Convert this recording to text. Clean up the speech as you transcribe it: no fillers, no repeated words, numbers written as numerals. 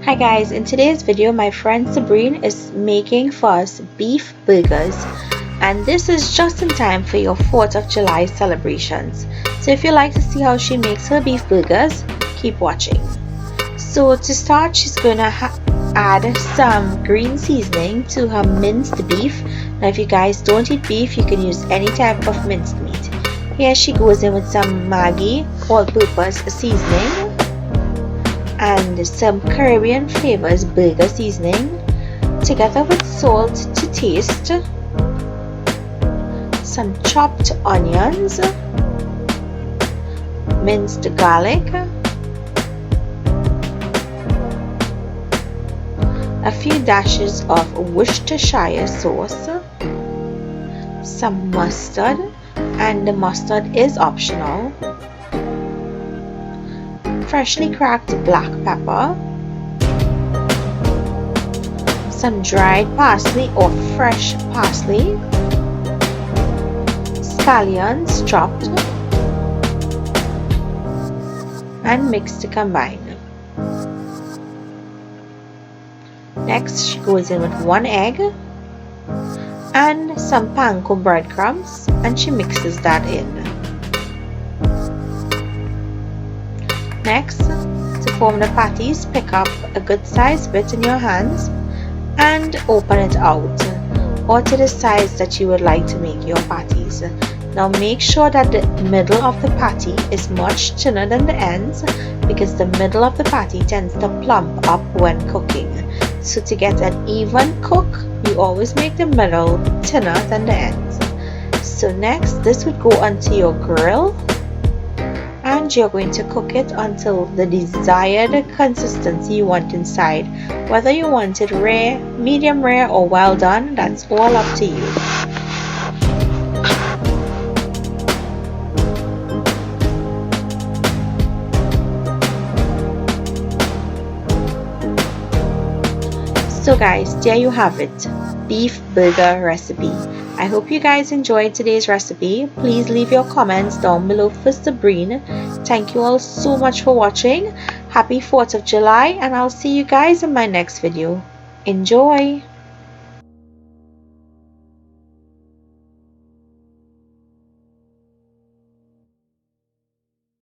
Hi guys, in today's video my friend Sabrine is making for us beef burgers, and this is just in time for your 4th of July celebrations. So if you'd like to see how she makes her beef burgers, keep watching. So to start, she's going to add some green seasoning to her minced beef. Now if you guys don't eat beef, you can use any type of minced meat. Here she goes in with some Maggi all-purpose seasoning and some Caribbean flavors burger seasoning, together with salt to taste, some chopped onions, minced garlic, a few dashes of Worshestire sauce, some mustard, and the mustard is optional, freshly cracked black pepper, some dried parsley or fresh parsley, scallions chopped, and mix to combine. Next she goes in with 1 egg and some Panko breadcrumbs, and she mixes that in. Next, to form the patties, pick up a good sized bit in your hands and open it out, or to the size that you would like to make your patties. Now make sure that the middle of the patty is much thinner than the ends, because the middle of the patty tends to plump up when cooking. So to get an even cook, you always make the middle thinner than the ends. So next, this would go onto your grill, and you're going to cook it until the desired consistency you want inside. Whether you want it rare, medium rare, or well done, that's all up to you. So guys, there you have it, beef burger recipe. I hope you guys enjoyed today's recipe. Please leave your comments down below for Sabrine. Thank you all so much for watching. Happy 4th of July, and I'll see you guys in my next video. Enjoy!